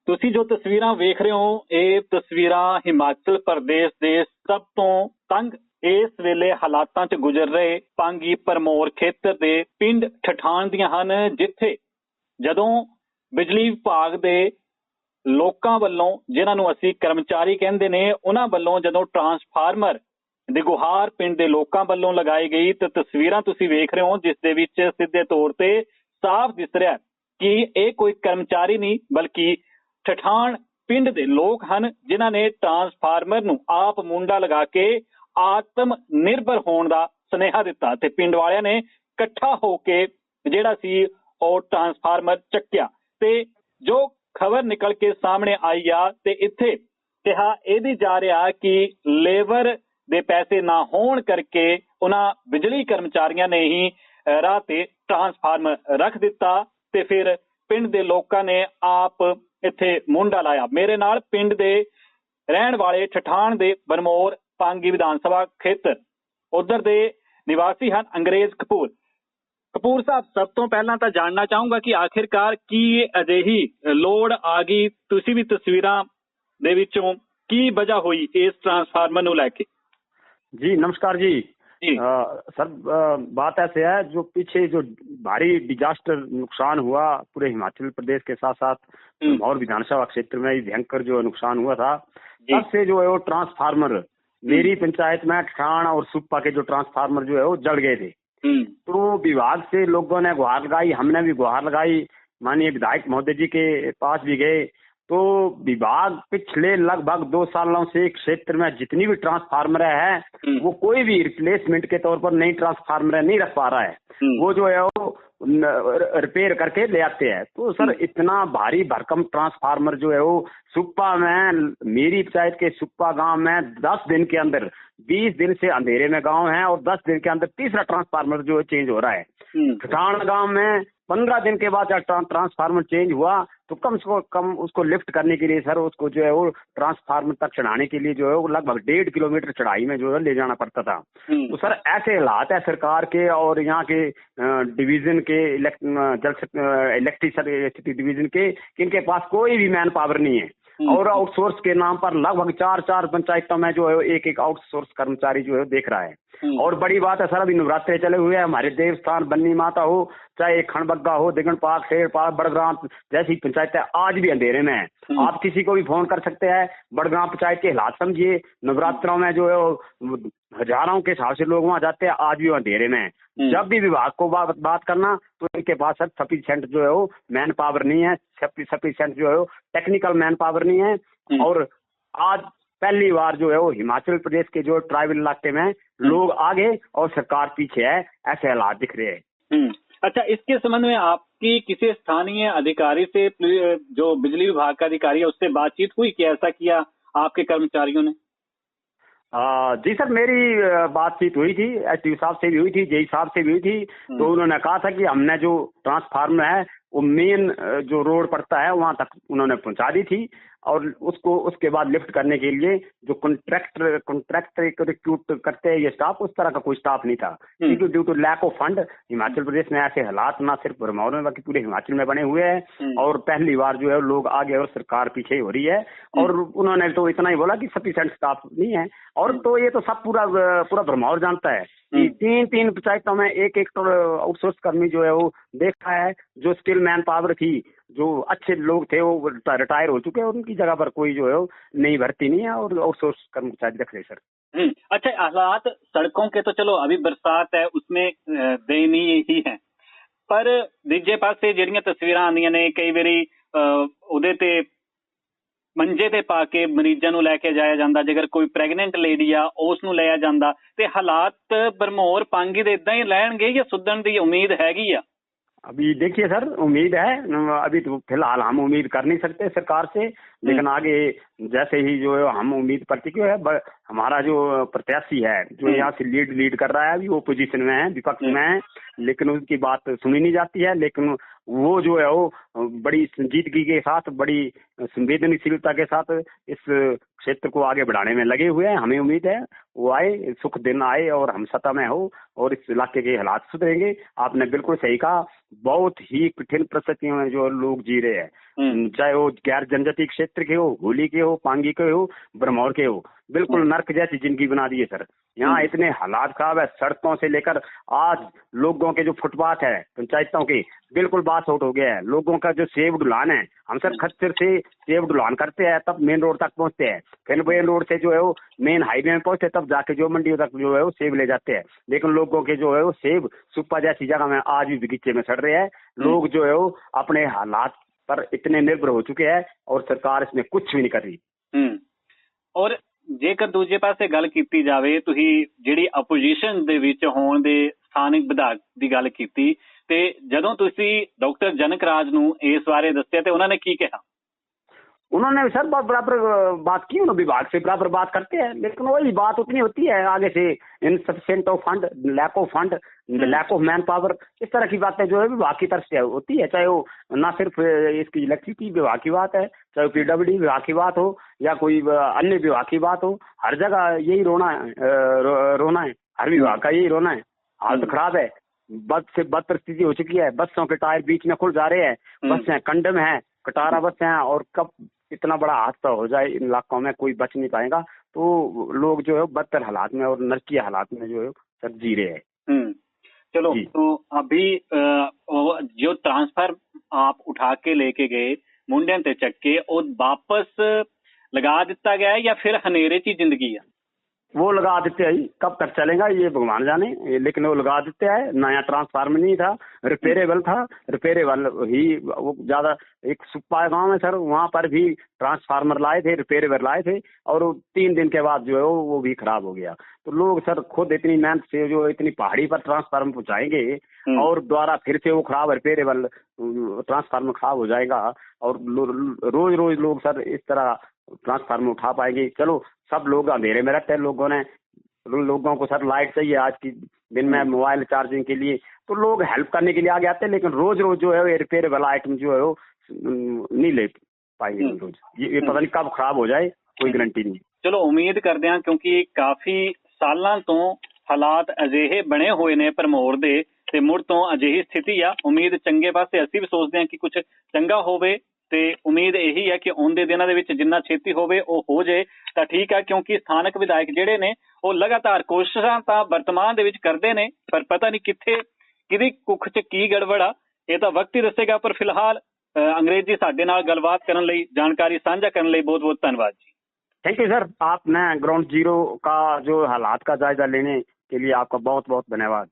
ਤੁਸੀਂ ਜੋ ਤਸਵੀਰਾਂ ਵੇਖ ਰਹੇ ਹੋ, ਇਹ ਤਸਵੀਰਾਂ ਹਿਮਾਚਲ ਪ੍ਰਦੇਸ਼ ਦੇ ਸਭ ਤੋਂ ਤੰਗ ਇਸ ਵੇਲੇ ਹਾਲਾਤਾਂ 'ਚ ਗੁਜ਼ਰ ਰਹੇ ਪਾਂਗੀ ਭਰਮੌਰ ਖੇਤਰ ਦੇ ਪਿੰਡ ਠਠਾਣ ਦੀਆਂ ਹਨ, ਜਿੱਥੇ ਜਦੋਂ ਬਿਜਲੀ ਵਿਭਾਗ ਦੇ ਲੋਕਾਂ ਵੱਲੋਂ, ਜਿਨ੍ਹਾਂ ਨੂੰ ਅਸੀਂ ਕਰਮਚਾਰੀ ਕਹਿੰਦੇ ਨੇ, ਉਹਨਾਂ ਵੱਲੋਂ ਜਦੋਂ ਟਰਾਂਸਫਾਰਮਰ ਦੀ ਗੁਹਾਰ ਪਿੰਡ ਦੇ ਲੋਕਾਂ ਵੱਲੋਂ ਲਗਾਈ ਗਈ ਤਾਂ ਤਸਵੀਰਾਂ ਤੁਸੀਂ ਵੇਖ ਰਹੇ ਹੋ, ਜਿਸ ਦੇ ਵਿੱਚ ਸਿੱਧੇ ਤੌਰ ਤੇ ਸਾਫ਼ ਦਿਸ ਰਿਹਾ ਕਿ ਇਹ ਕੋਈ ਕਰਮਚਾਰੀ ਨਹੀਂ ਬਲਕਿ ਠਠਾਣ ਪਿੰਡ ਦੇ ਲੋਕ ਹਨ, ਜਿਨ੍ਹਾਂ ਨੇ ਟਰਾਂਸਫਾਰਮਰ ਨੂੰ ਆਪ ਮੁੰਡਾ ਲਗਾ ਕੇ ਆਤਮ ਨਿਰਭਰ ਹੋਣ ਦਾ ਸੁਨੇਹਾ ਦਿੱਤਾ ਤੇ ਪਿੰਡ ਵਾਲਿਆਂ ਨੇ ਇਕੱਠਾ ਹੋ ਕੇ ਜਿਹੜਾ ਸੀ ਉਹ ਟਰਾਂਸਫਾਰਮਰ ਚੱਕਿਆ। ਤੇ ਜੋ ਖਬਰ ਨਿਕਲ ਕੇ ਸਾਹਮਣੇ ਆਈ ਆ ਤੇ ਇੱਥੇ ਕਿਹਾ ਇਹਦੀ ਜਾ ਰਿਹਾ ਕਿ ਲੇਬਰ ਦੇ ਪੈਸੇ ਨਾ ਹੋਣ ਕਰਕੇ ਉਹਨਾਂ ਬਿਜਲੀ ਕਰਮਚਾਰੀਆਂ ਨੇ ਹੀ ਰਾਹ ਤੇ ਟਰਾਂਸਫਾਰਮਰ ਰੱਖ ਦਿੱਤਾ ਤੇ ਫਿਰ ਪਿੰਡ ਦੇ ਲੋਕਾਂ ਨੇ ਆਪ ਇੱਥੇ ਮੁੰਡਾ ਲਾਇਆ। ਮੇਰੇ ਨਾਲ ਪਿੰਡ ਦੇ ਰਹਿਣ ਵਾਲੇ ਠਠਾਣ ਦੇ ਭਰਮੌਰ ਪਾਂਗੀ ਵਿਧਾਨ ਸਭਾ ਖੇਤਰ ਉਧਰ ਦੇ ਨਿਵਾਸੀ ਹਨ ਅੰਗਰੇਜ਼ ਕਪੂਰ। ਕਪੂਰ ਸਾਹਿਬ, ਸਭ ਤੋਂ ਪਹਿਲਾਂ ਤਾਂ ਜਾਣਨਾ ਚਾਹੂੰਗਾ ਕਿ ਆਖਿਰਕਾਰ ਕੀ ਅਜਿਹੀ ਲੋੜ ਆ ਗਈ, ਤੁਸੀਂ ਵੀ ਤਸਵੀਰਾਂ ਦੇ ਵਿੱਚੋਂ ਕੀ ਵਜ੍ਹਾ ਹੋਈ ਇਸ ट्रांसफार्मर ਨੂੰ ਲੈ के? जी नमस्कार जी। सर बात ऐसे है, जो पीछे जो भारी डिजास्टर नुकसान हुआ पूरे हिमाचल प्रदेश के साथ साथ और विधानसभा क्षेत्र में भयंकर जो नुकसान हुआ था, तब से जो है वो ट्रांसफार्मर मेरी पंचायत में ठठाण और सुप्पा के जो ट्रांसफार्मर जो है वो जल गए थे। तो विभाग से लोगों ने गुहार लगाई, हमने भी गुहार लगाई, माननीय विधायक महोदय जी के पास भी गए। तो विभाग पिछले लगभग 2 सालों से क्षेत्र में जितनी भी ट्रांसफार्मर है वो कोई भी रिप्लेसमेंट के तौर पर नई ट्रांसफार्मर नहीं रख पा रहा है। वो जो है वो रिपेयर करके ले आते हैं। तो सर इतना भारी भरकम ट्रांसफार्मर जो है वो सुप्पा में, मेरी पंचायत के सुप्पा गांव में 10 दिन के अंदर, 20 दिन से अंधेरे में गांव है और 10 दिन के अंदर तीसरा ट्रांसफार्मर जो है चेंज हो रहा है। ठठाण गांव में 15 दिन के बाद ट्रांसफार्मर चेंज हुआ तो कम से कम उसको लिफ्ट करने के लिए सर उसको जो है वो ट्रांसफार्मर तक चढ़ाने के लिए जो है वो लगभग 1.5 किलोमीटर चढ़ाई में जो है ले जाना पड़ता था। तो सर ऐसे हालात है सरकार के और यहाँ के डिवीजन के इलेक्ट्रिसिटी डिवीजन के, इनके पास कोई भी मैन पावर नहीं है और आउटसोर्स के नाम पर लगभग 4 पंचायतों में जो है एक आउटसोर्स कर्मचारी जो है देख रहा है। और बड़ी बात है सर, अभी नवरात्रे चले हुए हैं, हमारे देवस्थान बन्नी माता हो, चाहे खंडबग्गा हो, दिगन पाक, शेरपाल, बड़ग्राम जैसी पंचायतें आज भी अंधेरे में है। आप किसी को भी फोन कर सकते हैं। बड़ग्राम पंचायत के हालात समझिए, नवरात्रों में जो है हजारों के हिसाब से लोग वहां जाते हैं, आज भी अंधेरे में है। जब भी विभाग को बात करना तो इनके पास सर सफिशिएंट जो है वो मैन पावर नहीं है, सफिशिएंट जो है वो टेक्निकल मैन पावर नहीं है। और आज पहली बार जो है वो हिमाचल प्रदेश के जो ट्राइबल इलाके में लोग आगे और सरकार पीछे है, ऐसे हालात दिख रहे हैं। अच्छा, इसके संबंध में आपकी किसी स्थानीय अधिकारी से, जो बिजली विभाग का अधिकारी है, उससे बातचीत हुई कि ऐसा किया आपके कर्मचारियों ने? जी सर, मेरी बातचीत हुई थी, एसडीओ साहब से भी हुई थी, जेई साहब से भी हुई थी। तो उन्होंने कहा था कि हमने जो ट्रांसफार्मर है वो मेन जो रोड पड़ता है वहां तक उन्होंने पहुंचा दी थी और उसको उसके बाद लिफ्ट करने के लिए जो कॉन्ट्रैक्टर रिक्रूट करते हैं ये स्टाफ, उस तरह का कोई स्टाफ नहीं था। क्योंकि due to lack of fund Himachal Pradesh में ऐसे हालात ना सिर्फ भरमौर में बल्कि पूरे हिमाचल में बने हुए हैं और पहली बार जो है लोग आगे और सरकार पीछे हो रही है। और उन्होंने तो इतना ही बोला कि सफिशिएंट स्टाफ नहीं है। और तो ये तो सब पूरा भरमौर जानता है कि 3 पंचायतों में एक आउटसोर्स कर्मी जो है वो देखा है, जो स्किल मैन पावर थी, जो अच्छे लोग थे वो रिटायर हो चुके हैं, उनकी जगह पर कोई जो है वो नई भर्ती नहीं है और आउटसोर्स कर्मचारी रख रहे सर। अच्छा, हालात सड़कों के तो चलो अभी बरसात है उसमें दयनीय ही है, पर दूजे पासे ਜਿਹੜੀਆਂ ਤਸਵੀਰਾਂ ਆਉਂਦੀਆਂ ਨੇ ਕਈ ਵਾਰੀ ਉਹਦੇ ਤੇ ਮੰਜੇ ਤੇ ਪਾ ਕੇ ਮਰੀਜ਼ਾਂ ਨੂੰ ਲੈ ਕੇ ਜਾਇਆ ਜਾਂਦਾ, ਜੇਕਰ ਕੋਈ ਪ੍ਰੈਗਨੈਂਟ ਲੇਡੀ ਆ ਉਸ ਨੂੰ ਲਿਆ ਜਾਂਦਾ, ਤੇ ਹਾਲਾਤ ਭਰਮੌਰ ਪਾਂਗੀ ਦੇ ਇਦਾਂ ਹੀ ਰਹਿਣਗੇ ਜਾਂ ਸੁਧਰਨ ਦੀ ਉਮੀਦ ਹੈਗੀ ਆ? अभी देखिए सर, उम्मीद है, अभी तो फिलहाल हम उम्मीद कर नहीं सकते सरकार से, लेकिन आगे जैसे ही जो है हम उम्मीद प्रतीक है, हमारा जो प्रत्याशी है जो यहाँ से लीड कर रहा है, अभी वो पोजीशन में है, विपक्ष में है, लेकिन उनकी बात सुनी नहीं जाती है। लेकिन वो जो है वो बड़ी संजीदगी के साथ, बड़ी संवेदनशीलता के साथ इस क्षेत्र को आगे बढ़ाने में लगे हुए हैं। हमें उम्मीद है वो आए, सुख दिन आए और हम सत्ता में हो और इस इलाके के हालात सुधरेंगे। आपने बिल्कुल सही कहा, बहुत ही कठिन परिस्थितियों में जो लोग जी रहे हैं, चाहे वो गैर जनजातीय क्षेत्र के हो, होली के हो, पांगी के हो, ब्रह्मौर के हो, बिल्कुल नर्क जैसी जिंदगी बना दी है सर। यहाँ इतने हालात खराब है, सड़कों से लेकर आज लोगों के जो फुटपाथ है पंचायतों के, बिल्कुल बात आउट हो गया है। लोगों का जो सेव ढुलान है, हम सर खच्चर से सेव ढुलान करते हैं तब मेन रोड तक पहुंचते हैं, फिर मेन रोड से जो है वो मेन हाईवे में पहुंचते तब जाके जो मंडियों तक जो है वो सेब ले जाते हैं। लेकिन लोगों के जो है वो सेब सुप्पा जैसी जगह में आज भी बगीचे में सड़ रहे हैं। लोग जो है वो अपने हालात पर इतने निर्भर हो चुके हैं और सरकार इसमें कुछ भी नहीं कर रही। और ਜੇਕਰ ਦੂਜੇ ਪਾਸੇ ਗੱਲ ਕੀਤੀ ਜਾਵੇ, ਤੁਸੀਂ ਜਿਹੜੀ ਆਪੋਜੀਸ਼ਨ ਦੇ ਵਿੱਚ ਹੋਣ ਦੇ ਸਥਾਨਕ ਵਿਧਾਇਕ ਦੀ ਗੱਲ ਕੀਤੀ, ਤੇ ਜਦੋਂ ਤੁਸੀਂ ਡਾਕਟਰ ਜਨਕ ਰਾਜ ਨੂੰ ਇਸ ਬਾਰੇ ਦੱਸਿਆ ਤੇ ਉਹਨਾਂ ਨੇ ਕੀ ਕਿਹਾ? उन्होंने सर बराबर बात की, उन्होंने विभाग से बराबर बात करते हैं, लेकिन वही बात उतनी होती है आगे से insufficient of fund, lack of fund, lack of man power, इस तरह की बातें जो है विभाग की तरफ से होती है। चाहे वो ना सिर्फ इसकी इलेक्ट्रिसिटी विभाग की बात है, चाहे पीडब्ल्यूडी विभाग की बात हो या कोई अन्य विभाग की बात हो, हर जगह यही रोना है, हर विभाग का यही रोना है। हालत खराब है, बद से बद परिस्थिति हो चुकी है, बसों के टायर बीच में खुल जा रहे हैं, बसें कंडम है, कटारा बस हैं, और कब इतना बड़ा हादसा हो जाए इन इलाकों में कोई बच नहीं पाएगा। तो लोग जो है बदतर हालात में और नरकीय हालात में जो है सर जी रहे हैं। चलो, तो अभी जो ट्रांसफर आप उठा के लेके गए मुंडियन ते चक्के, और वापस लगा दिता गया है या फिर हनेरे की जिंदगी है? वो लगा देते हैं, कब तक चलेगा ये भगवान जाने, लेकिन वो लगा देते हैं। नया ट्रांसफार्मर नहीं था, रिपेयरेबल था, रिपेयरेबल ही वो ज्यादा। एक सुप्पा गांव है सर, वहां पर भी ट्रांसफार्मर लाए थे, रिपेयरेबल लाए थे, और 3 दिन के बाद जो है वो भी खराब हो गया। तो लोग सर खुद इतनी मेहनत से जो इतनी पहाड़ी पर ट्रांसफार्मर पहुंचाएंगे और द्वारा फिर से वो खराब रिपेयरेबल ट्रांसफार्मर खराब हो जाएगा, और रोज रोज लोग सर इस तरह ट्रांसफार्मर उठा पाएंगे? चलो, सब लोग अंधेरे में रहते हैं, लोगों को सर लाइट चाहिए आज की दिन में मोबाइल चार्जिंग के लिए, तो लोग हेल्प करने के लिए आगे आते हैं, लेकिन रोज रोज जो है रिपेयरेबल आइटम जो है वो नहीं ले पाएंगे रोज। ये पता नहीं कब खराब हो जाए, कोई गारंटी नहीं। चलो, उम्मीद करते हैं, क्योंकि काफी सालों तो हालात अजिहे बने हुए ने भरमौर दे, ते मुड़ तो अजिही स्थिति आ। उम्मीद चंगे पासे ਅਸੀਂ भी सोचते हैं कि कुछ चंगा होवे, ਤੇ ਉਮੀਦ ਇਹੀ ਹੈ ਕਿ ਆਉਂਦੇ ਦਿਨਾਂ ਦੇ ਵਿੱਚ ਜਿੰਨਾ ਛੇਤੀ ਹੋਵੇ ਉਹ ਹੋ ਜਾਏ ਤਾਂ ਠੀਕ ਹੈ, ਕਿਉਂਕਿ ਸਥਾਨਕ ਵਿਧਾਇਕ ਜਿਹੜੇ ਨੇ ਉਹ ਲਗਾਤਾਰ ਕੋਸ਼ਿਸ਼ਾਂ ਤਾਂ ਵਰਤਮਾਨ ਦੇ ਵਿੱਚ ਕਰਦੇ ਨੇ, ਪਰ ਪਤਾ ਨਹੀਂ ਕਿੱਥੇ ਕਿਹਦੀ ਕੁੱਖ 'ਚ ਕੀ ਗੜਬੜ ਆ, ਇਹ ਤਾਂ ਵਕਤ ਹੀ ਦੱਸੇਗਾ। ਪਰ ਫਿਲਹਾਲ अंग्रेज जी ਸਾਡੇ ਨਾਲ ਗੱਲਬਾਤ ਕਰਨ ਲਈ, ਜਾਣਕਾਰੀ ਸਾਂਝਾ ਕਰਨ ਲਈ बहुत बहुत धन्यवाद जी। थैंक यू सर, आपने ग्राउंड जीरो का जो हालात का जायजा लेने के लिए आपका बहुत बहुत धन्यवाद।